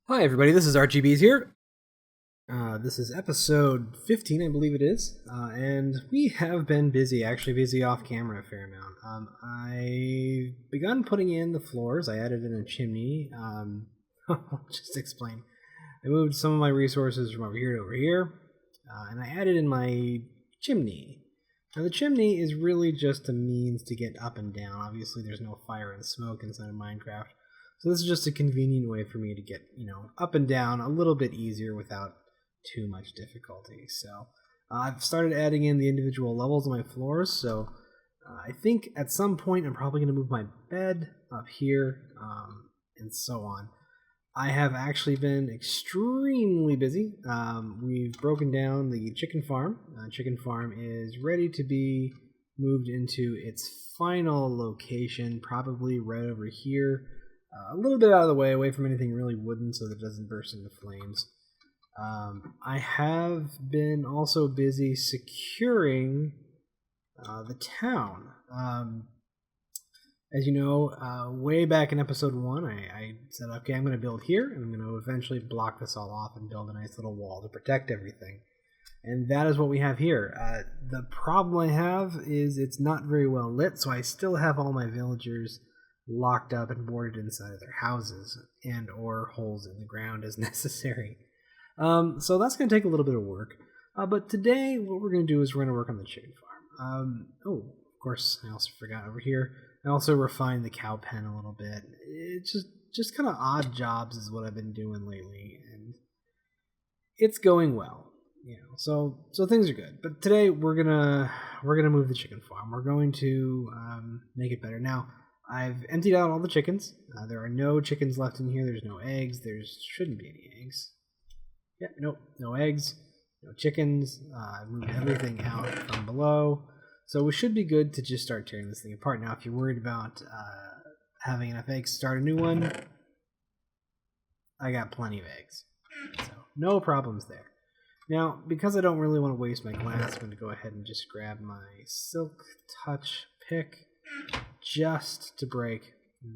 Hi everybody, this is RGBs here. This is episode 15, I believe it is, and we have been actually busy off camera a fair amount. I've begun putting in the floors. I added in a chimney. I'll just explain. I moved some of my resources from over here to over here, and I added in my chimney. Now the chimney is really just a means to get up and down. Obviously there's no fire and smoke inside of Minecraft. So this is just a convenient way for me to get, up and down a little bit easier without too much difficulty. So I've started adding in the individual levels of my floors. So I think at some point I'm probably going to move my bed up here and so on. I have actually been extremely busy. We've broken down the chicken farm. Chicken farm is ready to be moved into its final location, probably right over here. A little bit out of the way, away from anything really wooden so that it doesn't burst into flames. I have been also busy securing the town. As you know, way back in episode 1, I said, okay, I'm going to build here, and I'm going to eventually block this all off and build a nice little wall to protect everything. And that is what we have here. The problem I have is it's not very well lit, so I still have all my villagers locked up and boarded inside of their houses and or holes in the ground as necessary. So that's going to take a little bit of work. But today what we're going to do is we're going to work on the chicken farm. Of course, I also forgot over here. I also refined the cow pen a little bit. It's just kind of odd jobs is what I've been doing lately, and it's going well. So things are good. But today we're gonna move the chicken farm. We're going to make it better. Now, I've emptied out all the chickens. There are no chickens left in here. There's no eggs. There shouldn't be any eggs. Yeah, nope, no eggs, no chickens. I've moved everything out from below. So we should be good to just start tearing this thing apart. Now, if you're worried about having enough eggs to start a new one, I got plenty of eggs. So no problems there. Now, because I don't really want to waste my glass, I'm going to go ahead and just grab my Silk Touch pick just to break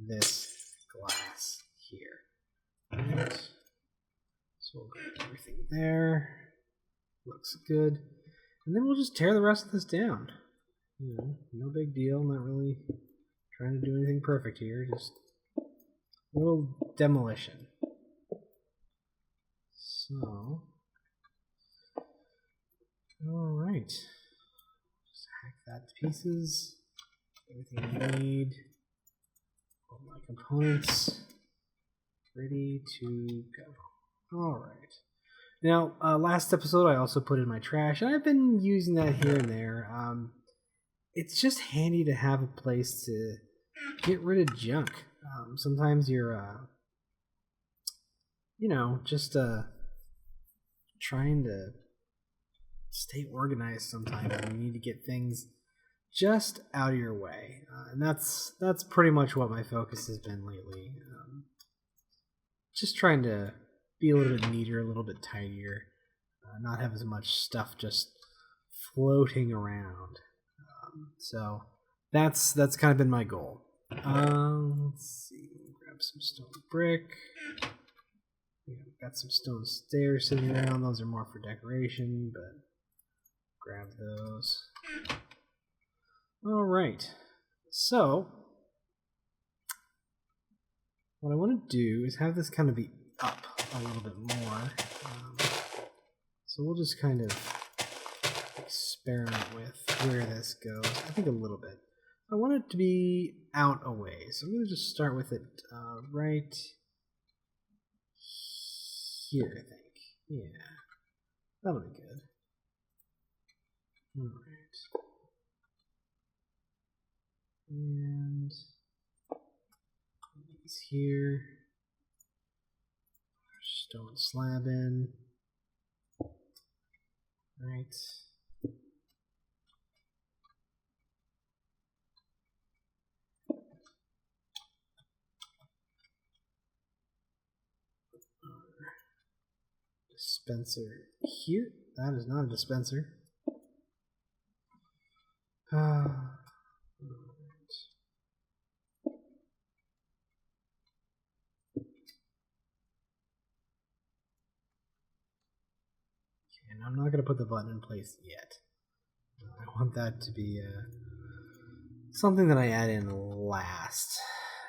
this glass here. Right. So we'll grab everything there. Looks good. And then we'll just tear the rest of this down. No big deal. Not really trying to do anything perfect here. Just a little demolition. So, alright. Just hack that to pieces. Everything I need. All my components ready to go. Alright. Now, last episode I also put in my trash, and I've been using that here and there. It's just handy to have a place to get rid of junk. Sometimes you're, just trying to stay organized sometimes, and you need to get things just out of your way. And that's pretty much what my focus has been lately. Just trying to be a little bit neater, a little bit tidier, not have as much stuff just floating around. So that's kind of been my goal. Let's see, grab some stone brick. Got some stone stairs sitting around. Those are more for decoration, but grab those. All right. So what I want to do is have this kind of be up a little bit more. So we'll just kind of experiment with where this goes. I think a little bit. I want it to be out a way, so I'm going to just start with it right here, I think. Yeah, that'll be good. All right. And these here. Stone slab in. Right. Dispenser here. That is not a dispenser. And I'm not going to put the button in place yet. I want that to be something that I add in last.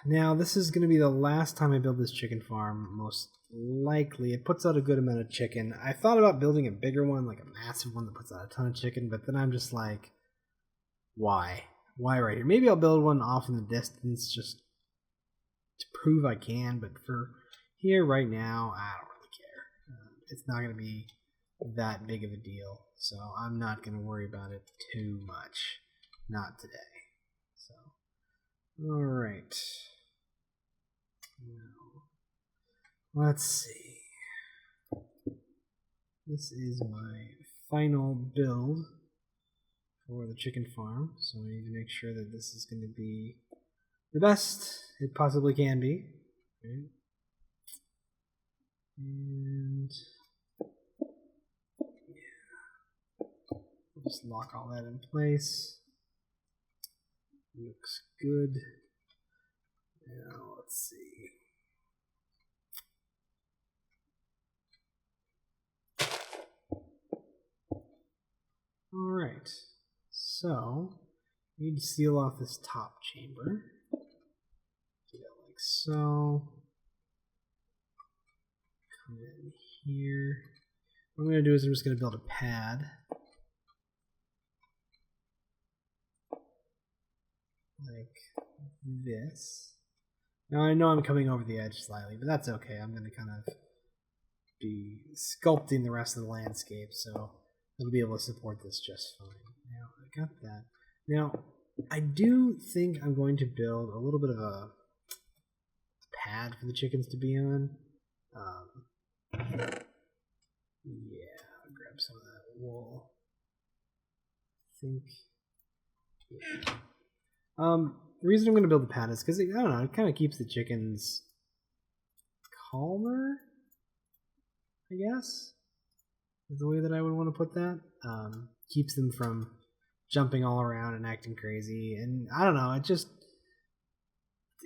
Now, this is going to be the last time I build this chicken farm, most likely. It puts out a good amount of chicken. I thought about building a bigger one, like a massive one that puts out a ton of chicken, but then I'm just like, why? Why right here? Maybe I'll build one off in the distance just to prove I can, but for here right now, I don't really care. It's not going to be that big of a deal, so I'm not going to worry about it too much. Not today. So, all right. Now, let's see. This is my final build for the chicken farm, so I need to make sure that this is going to be the best it possibly can be. Okay. And we'll just lock all that in place. Looks good. Now let's see. All right. So we need to seal off this top chamber. Do that like so. Come in here. What I'm going to do is I'm just going to build a pad. Like this. Now I know I'm coming over the edge slightly, but that's okay. I'm going to kind of be sculpting the rest of the landscape, so it'll be able to support this just fine. Now I got that. Now I do think I'm going to build a little bit of a pad for the chickens to be on. Yeah, I'll grab some of that wool. I think. Yeah. The reason I'm going to build the pad is because, I don't know, it kind of keeps the chickens calmer, I guess, is the way that I would want to put that. Keeps them from jumping all around and acting crazy, and I don't know,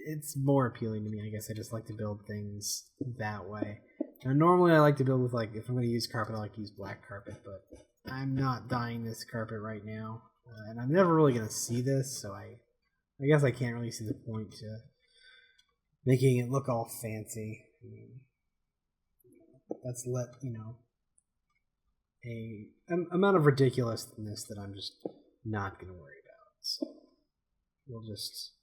it's more appealing to me. I guess I just like to build things that way. Now, normally I like to build with, like, if I'm going to use carpet, I like to use black carpet, but I'm not dyeing this carpet right now, and I'm never really going to see this, so I guess I can't really see the point to making it look all fancy. I mean, that's a amount of ridiculousness that I'm just not going to worry about. So we'll just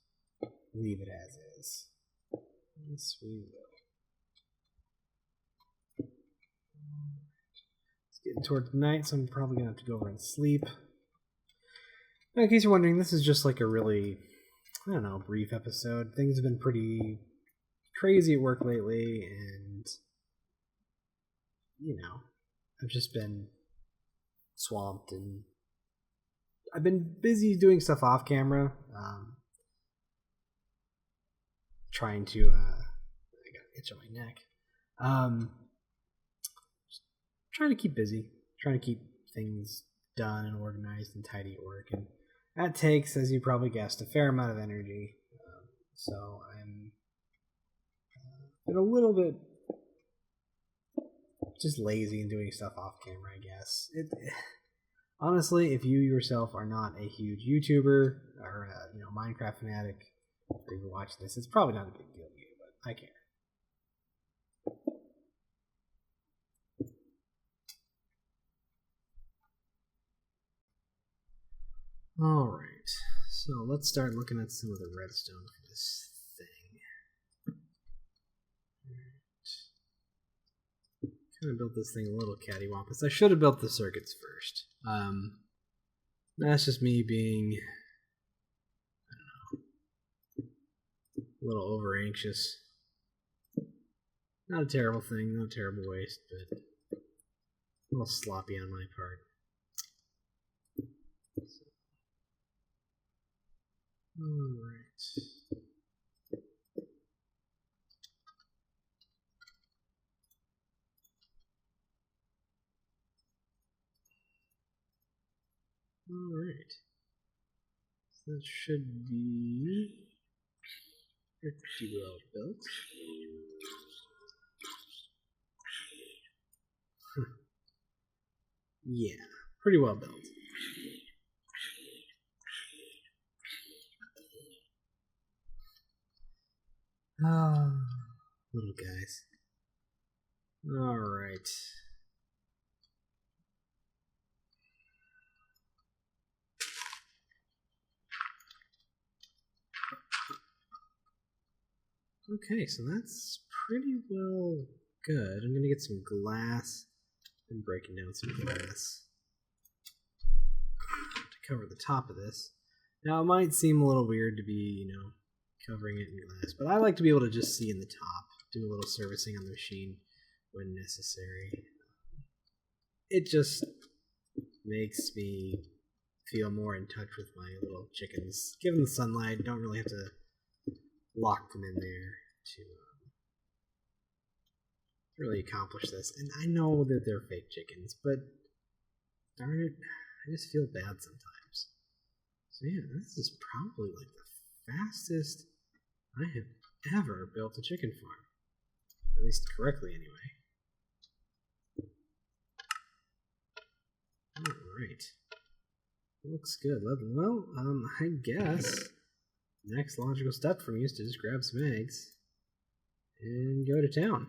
leave it as is. Yes, we will. It's getting towards night, so I'm probably going to have to go over and sleep. Now, in case you're wondering, this is just like a really, I don't know, brief episode. Things have been pretty crazy at work lately, and, you know, I've just been swamped, and I've been busy doing stuff off camera, trying to, I got an itch on my neck, trying to keep busy, trying to keep things done and organized and tidy at work, and that takes, as you probably guessed, a fair amount of energy. So I'm been a little bit just lazy in doing stuff off camera, I guess. Honestly, if you yourself are not a huge YouTuber or a Minecraft fanatic, or even watch this, it's probably not a big deal to you, but I care. Alright, so let's start looking at some of the redstone for this thing. Alright. Kind of built this thing a little cattywampus. I should have built the circuits first. That's just me being, I don't know, a little over anxious. Not a terrible thing, not a terrible waste, but a little sloppy on my part. Alright. Alright. So that should be pretty well built. Yeah, pretty well built. Oh, little guys. All right. Okay, so that's pretty well good. I'm gonna get some glass and breaking down some glass to cover the top of this. Now, it might seem a little weird to be, covering it in glass, but I like to be able to just see in the top, do a little servicing on the machine when necessary. It just makes me feel more in touch with my little chickens. Give them the sunlight, don't really have to lock them in there to really accomplish this. And I know that they're fake chickens, but darn it, I just feel bad sometimes. So yeah, this is probably like the fastest I have ever built a chicken farm. At least correctly, anyway. Alright. Looks good. Well, I guess next logical step for me is to just grab some eggs and go to town.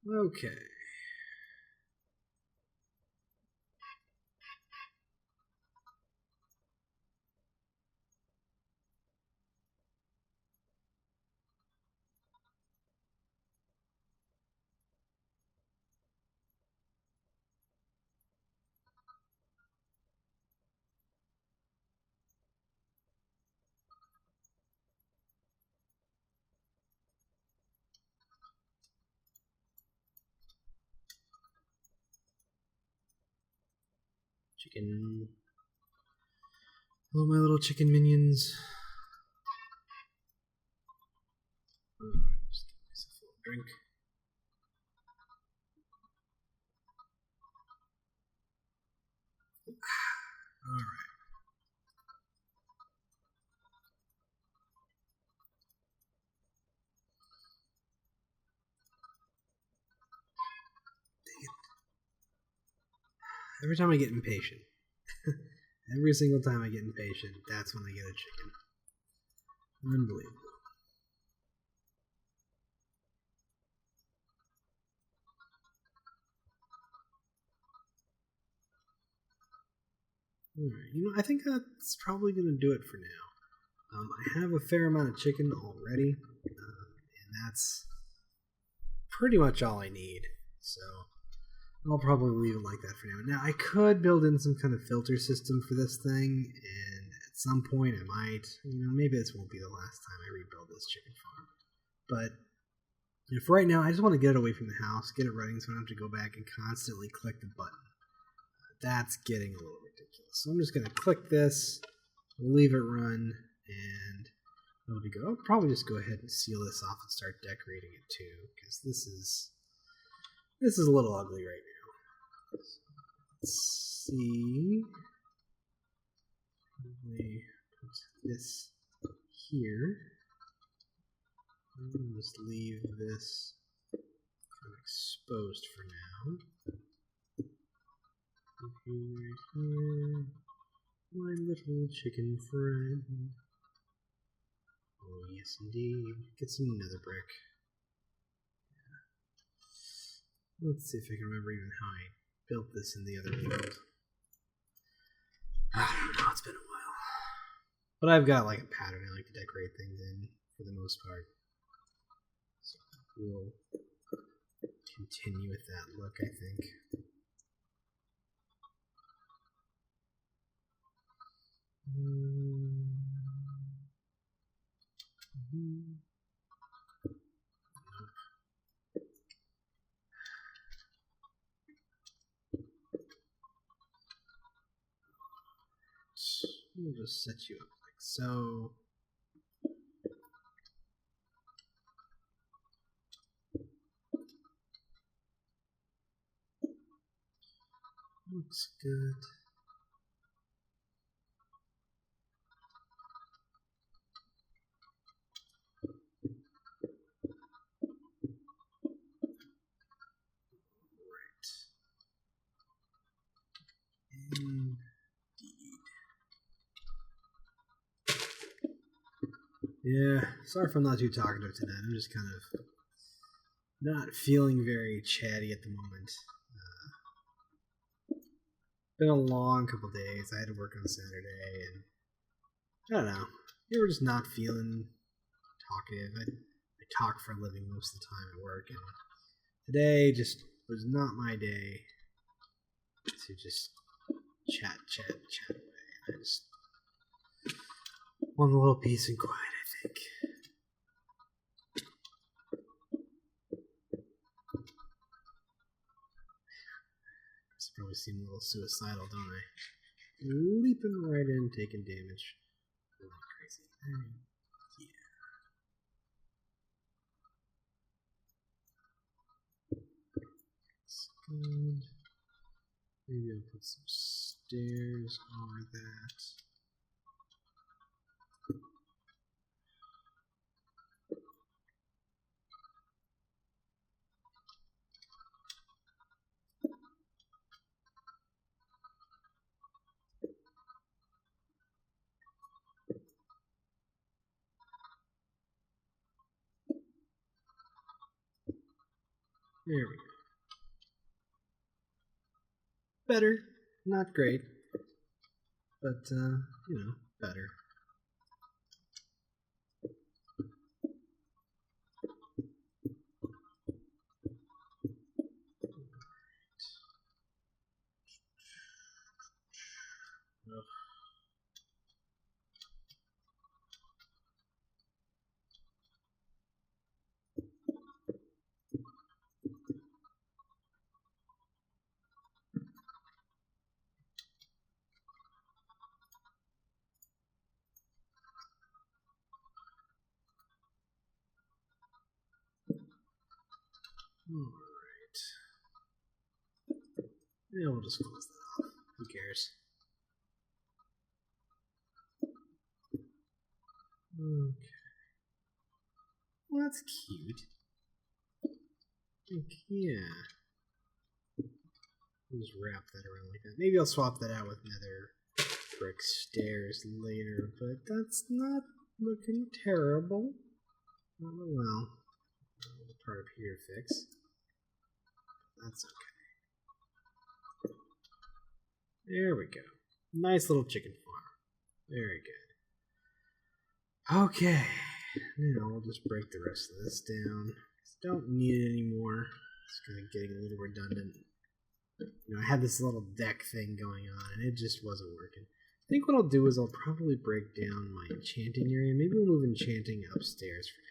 Okay. Chicken. Hello, my little chicken minions. Just get myself a little drink. Alright. Every time I get impatient, every single time I get impatient, that's when I get a chicken. Unbelievable. Alright, I think that's probably going to do it for now. I have a fair amount of chicken already, and that's pretty much all I need. So I'll probably leave it like that for now. Now, I could build in some kind of filter system for this thing, and at some point I might, maybe this won't be the last time I rebuild this chicken farm. But for right now, I just want to get it away from the house, get it running so I don't have to go back and constantly click the button. That's getting a little ridiculous. So I'm just going to click this, leave it run, and it'll be good. I'll probably just go ahead and seal this off and start decorating it too, because this is a little ugly right now. Let's see. Probably put this here. I'll just leave this kind of exposed for now. Right here. My little chicken friend. Oh, yes, indeed. Get some nether brick. Yeah. Let's see if I can remember even how I built this in the other world. I don't know, it's been a while. But I've got like a pattern I like to decorate things in for the most part. So we'll continue with that look, I think. We'll just set you up like so. Looks good. Yeah, sorry if I'm not too talkative tonight. I'm just kind of not feeling very chatty at the moment. Been a long couple days. I had to work on Saturday, and I don't know. You were just not feeling talkative. I talk for a living most of the time at work, and today just was not my day to just chat away. I just want a little peace and quiet, I think. I probably seem a little suicidal, don't I? Leaping right in, taking damage. Going crazy. Yeah. That's good. Maybe I'll put some stairs over that. There we go. Better. Not great. But, better. Alright. Yeah, we'll just close that off. Who cares? Okay. Well, that's cute. Yeah. I'll just wrap that around like that. Maybe I'll swap that out with nether brick stairs later, but that's not looking terrible. Oh well. Part up here to fix. That's okay. There we go. Nice little chicken farm. Very good. Okay. Now we'll just break the rest of this down. Don't need it anymore. It's kind of getting a little redundant. I had this little deck thing going on, and it just wasn't working. I think what I'll do is I'll probably break down my enchanting area. Maybe we'll move enchanting upstairs for now.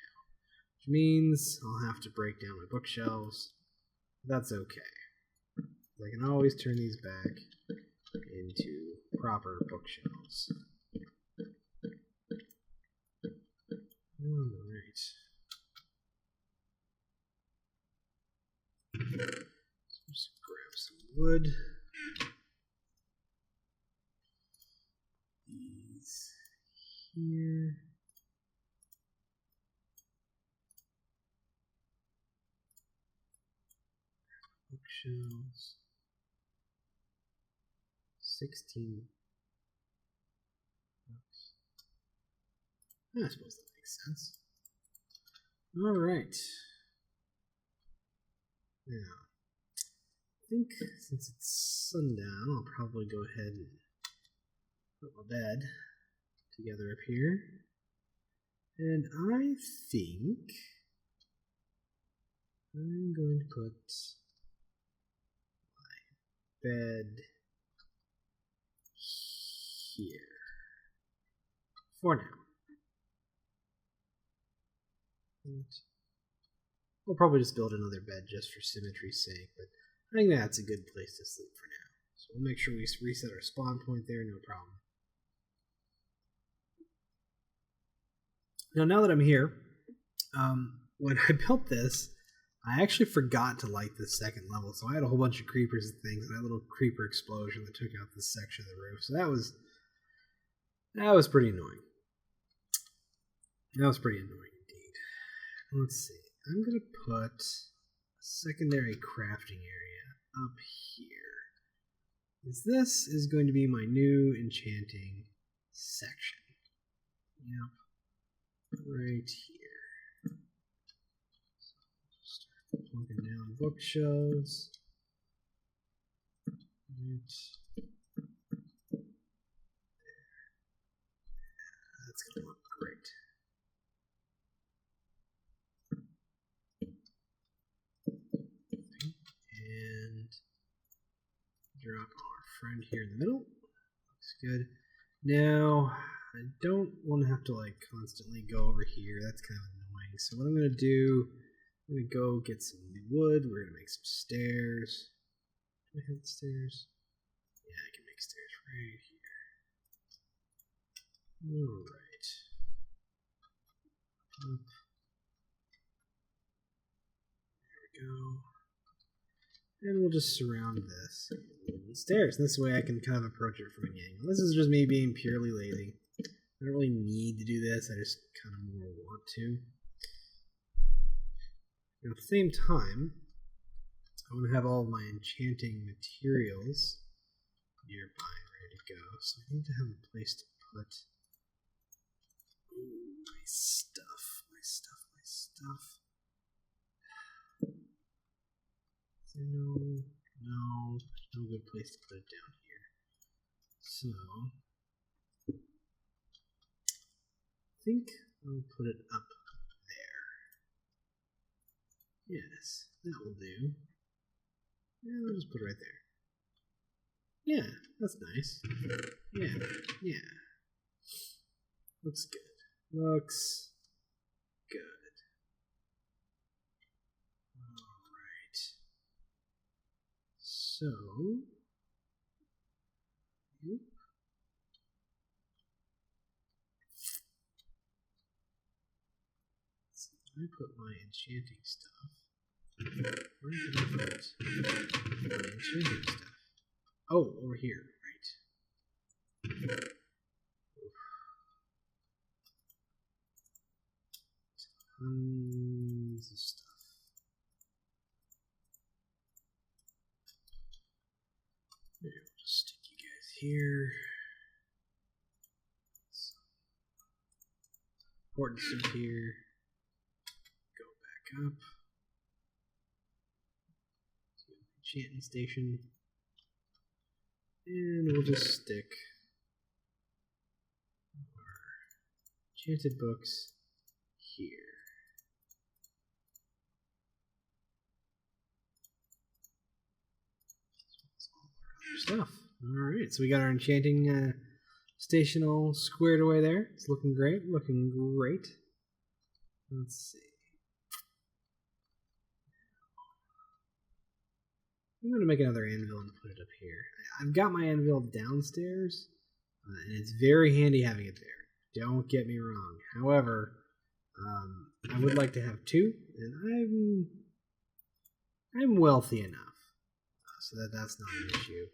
Which means I'll have to break down my bookshelves. That's okay. I can always turn these back into proper bookshelves. Alright. Just grab some wood. These here. Bookshelves. 16 bucks. I suppose that makes sense. Alright. Now, I think since it's sundown, I'll probably go ahead and put my bed together up here. And I think I'm going to put my bed here for now. And we'll probably just build another bed just for symmetry's sake, but I think that's a good place to sleep for now. So we'll make sure we reset our spawn point there, no problem. Now that I'm here, when I built this, I actually forgot to light this second level, so I had a whole bunch of creepers and things, and that little creeper explosion that took out this section of the roof. So that was pretty annoying. That was pretty annoying indeed. Let's see. I'm gonna put a secondary crafting area up here. This is going to be my new enchanting section. Yep. right here. So start plunking down bookshelves. Right. That's gonna look great. And drop our friend here in the middle. Looks good. Now, I don't want to have to like constantly go over here. That's kind of annoying. So what I'm going to do, I'm going to go get some wood. We're going to make some stairs. Do I have the stairs? Yeah, I can make stairs right here. All right. Up. There we go. And we'll just surround this with stairs. This way I can kind of approach it from an angle. This is just me being purely lazy. I don't really need to do this. I just kind of more want to. Now, at the same time, I want to have all of my enchanting materials nearby, ready to go. So I need to have a place to put my stuff. No good place to put it down here. So, I think I'll put it up there. Yes, that will do. Yeah, I'll just put it right there. Yeah, that's nice. Yeah. Looks good. Looks good. Alright. So, I put my enchanting stuff. Where did I put my enchanting stuff? Oh, over here, right. Tons of stuff. Maybe we'll just stick you guys here. Important stuff here. Go back up. Enchanting station. And we'll just stick our enchanted books here. Stuff. Alright, so we got our enchanting station all squared away there. It's looking great. Let's see. I'm going to make another anvil and put it up here. I've got my anvil downstairs, and it's very handy having it there. Don't get me wrong. However, I would like to have two, and I'm wealthy enough so that's not an issue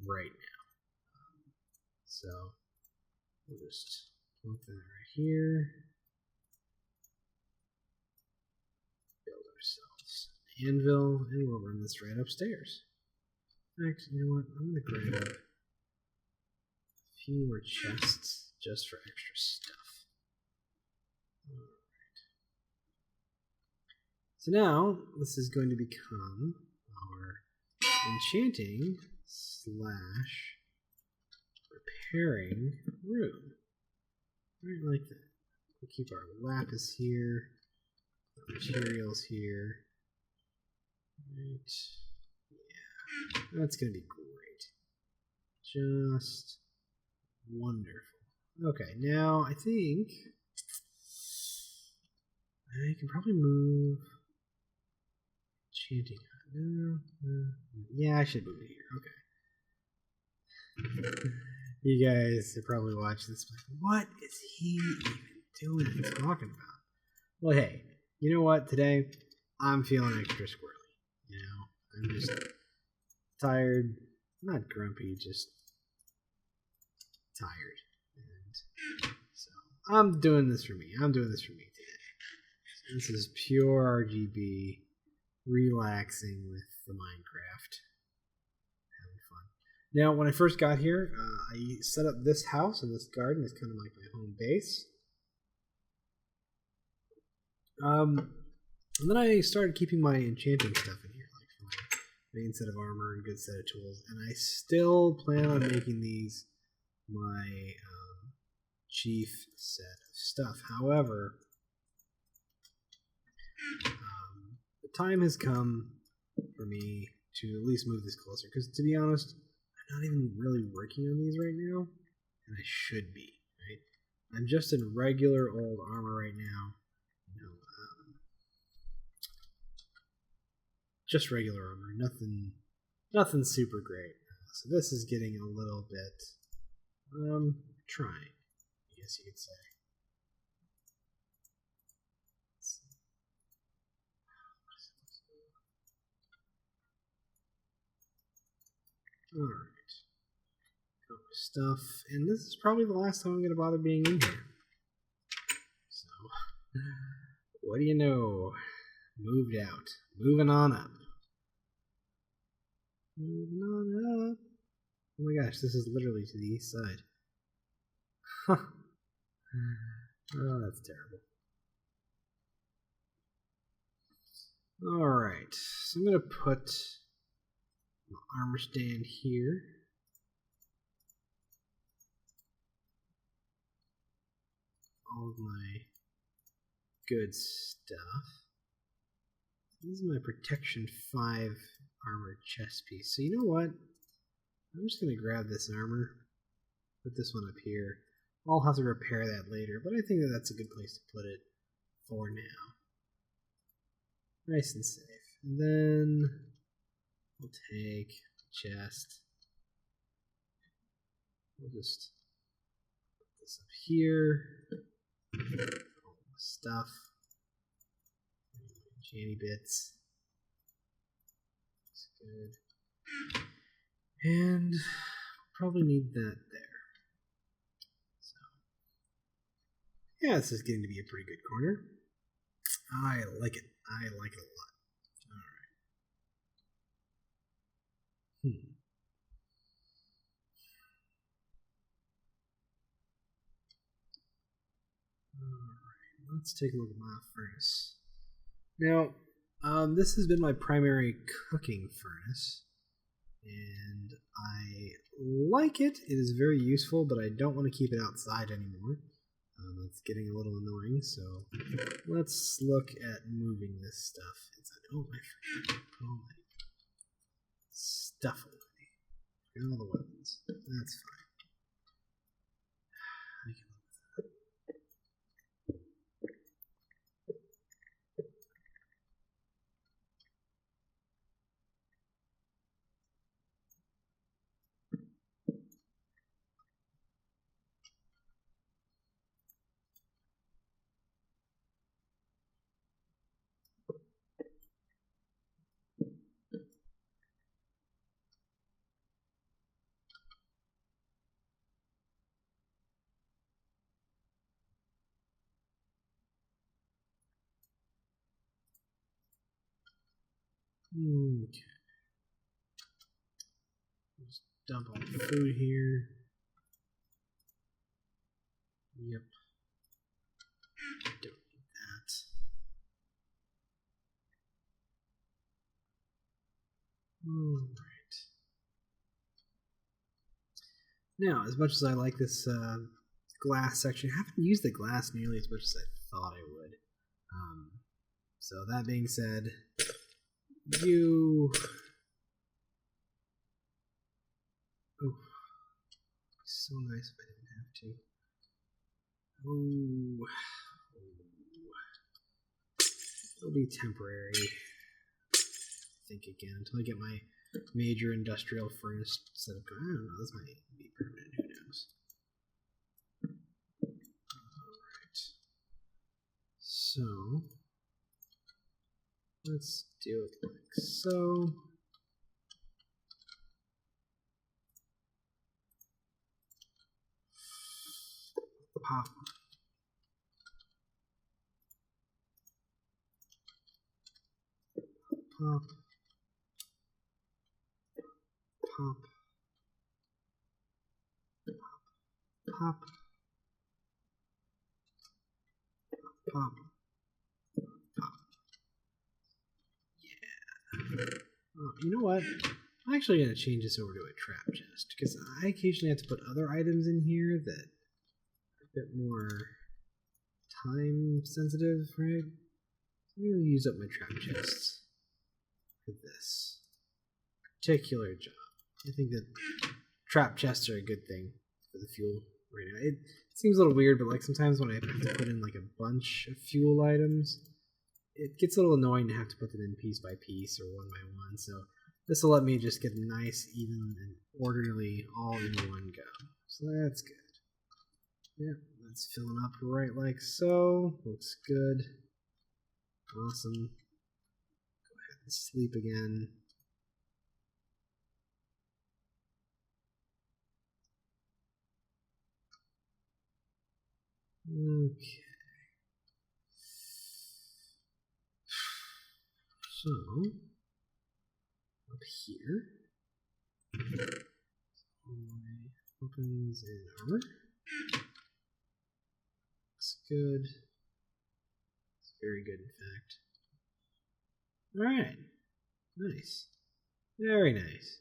right now. So we'll just plunk that right here. Build ourselves an anvil, and we'll run this right upstairs. Actually, you know what? I'm going to grab a few more chests just for extra stuff. Alright. So now, this is going to become our enchanting / repairing room. Right like that. We'll keep our lapis here, our materials here. Right. Yeah, that's going to be great. Just wonderful. Okay, now I think I can probably move enchanting. Yeah, I should move it here. Okay. You guys are probably watching this like, what is he even doing and talking about? Well, hey, you know what? Today, I'm feeling extra squirrely. You know, I'm just tired. Not grumpy, just tired. And so, I'm doing this for me. today. So this is pure RGB, relaxing with the Minecraft. Now, when I first got here, I set up this house and this garden as kind of like my home base. And then I started keeping my enchanting stuff in here, like my main set of armor and good set of tools. And I still plan on making these my chief set of stuff. However, the time has come for me to at least move this closer. Because to be honest, I'm not even really working on these right now, and I should be. Right? I'm just in regular old armor right now. Just regular armor, nothing super great. So this is getting a little bit trying, I guess you could say. Alright. Stuff, and this is probably the last time I'm gonna bother being in here. So what do you know? Moved out. Moving on up. Moving on up. Oh my gosh, this is literally to the east side. Oh, that's terrible. Alright, so I'm going to put my armor stand here. All of my good stuff. This is my protection 5 armored chest piece. So you know what? I'm just going to grab this armor, put this one up here. I'll have to repair that later, but I think that that's a good place to put it for now. Nice and safe. And then we'll take the chest. We'll just put this up here. All the stuff. Janny bits. That's good. And probably need that there. So, yeah, this is getting to be a pretty good corner. I like it. I like it a lot. Alright. Alright, let's take a look at my furnace. Now, this has been my primary cooking furnace, and I like it. It is very useful, but I don't want to keep it outside anymore. It's getting a little annoying, so let's look at moving this stuff inside. Oh, my stuff already. And all the weapons. That's fine. I can live with Okay. Just dump all the food here. Yep. Don't need that. Alright. Now, as much as I like this glass section, I haven't used the glass nearly as much as I thought I would. So that being said, oh, so nice if I didn't have to. Oh, it'll be temporary. I think again until I get my major industrial furnace set up. I don't know. This might be permanent. Who knows? All right. So let's do it like so. Pop. Pop. Pop. Pop. Pop. you know what? I'm actually going to change this over to a trap chest because I occasionally have to put other items in here that are a bit more time sensitive, right? I'm going to use up my trap chests for this particular job. I think that trap chests are a good thing for the fuel right now. It seems a little weird, but like sometimes when I have to put in like a bunch of fuel items, it gets a little annoying to have to put them in piece by piece or one by one. So this will let me just get nice, even, and orderly all in one go. So that's good. Yeah, that's filling up right like so. Looks good. Awesome. Go ahead and sleep again. Okay. So, up here, weapons and armor. Looks good. It's very good, in fact. Alright. Nice. Very nice.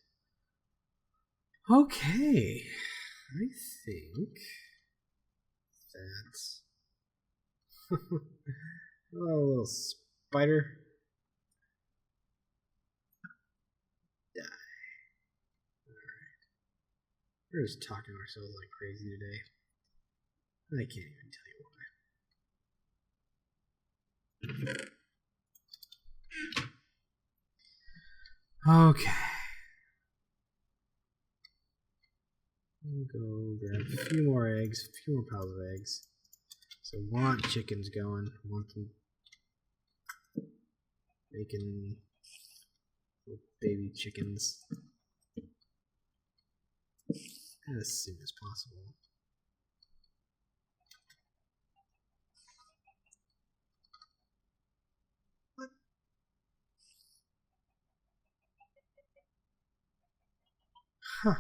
Okay. I think that's... Hello, little spider. Die. Alright. We're just talking to ourselves like crazy today. I can't even tell you why. Okay. I'll go grab a few more eggs, a few more piles of eggs. So want chickens going. Want them making little baby chickens as soon as possible. What? Huh.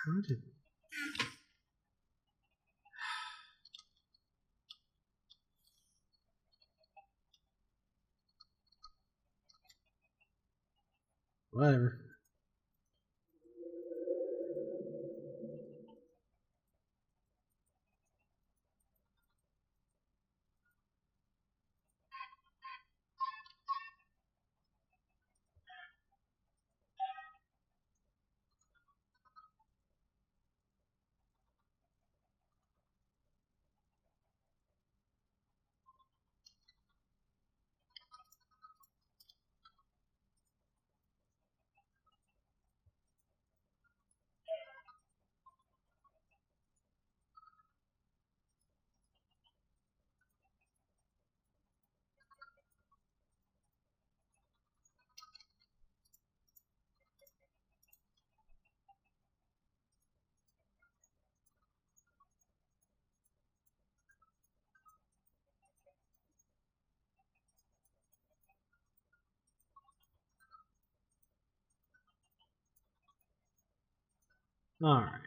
How did... Whatever. Alright.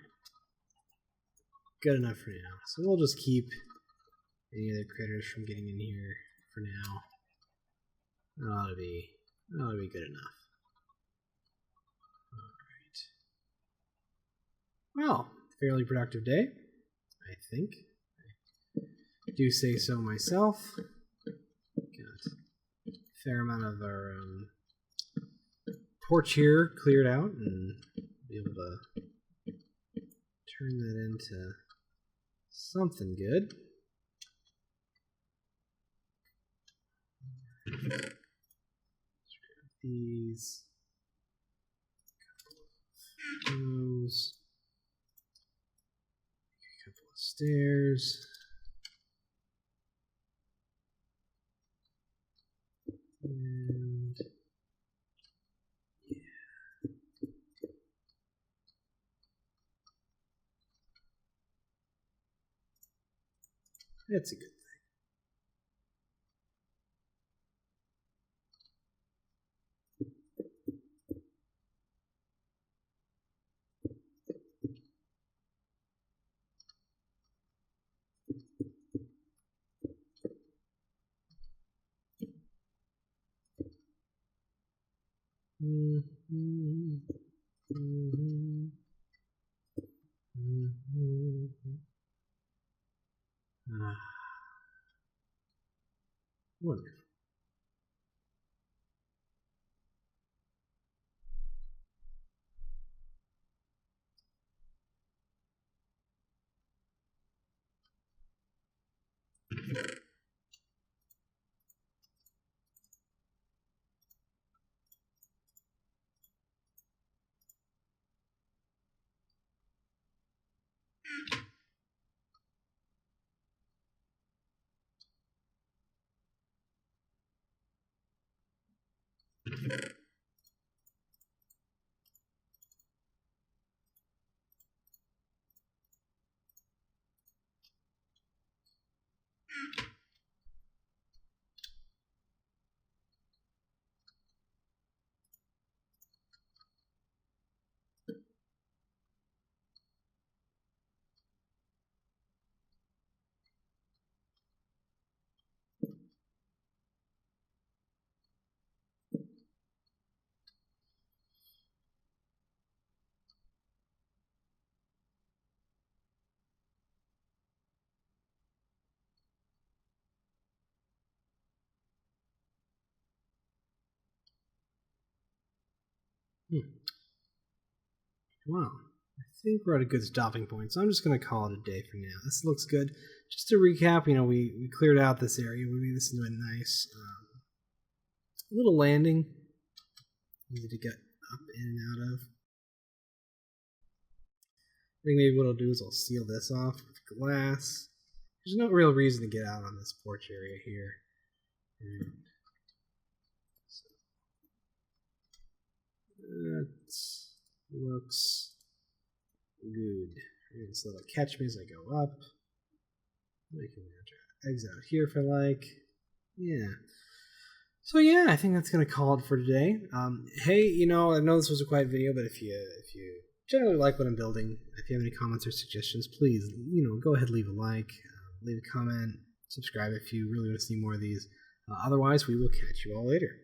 Good enough for now. So we'll just keep any other critters from getting in here for now. That ought to be good enough. Alright. Well, fairly productive day, I think. I do say so myself. Got a fair amount of our porch here cleared out and be able to turn that into something good. These, those, a couple of stairs, and yeah, that's a good thing. Wonderful. Wow. I think we're at a good stopping point, so I'm just going to call it a day for now. This looks good. Just to recap, we cleared out this area. We made this into a nice little landing. Easy to get up in and out of. I think maybe what I'll do is I'll seal this off with glass. There's no real reason to get out on this porch area here. And so that looks good. This little catch me as I go up. I can draw eggs out here if I like. Yeah. So yeah, I think that's gonna call it for today. Hey, I know this was a quiet video, but if you generally like what I'm building, if you have any comments or suggestions, please go ahead, leave a like, leave a comment, subscribe if you really want to see more of these. Otherwise, we will catch you all later.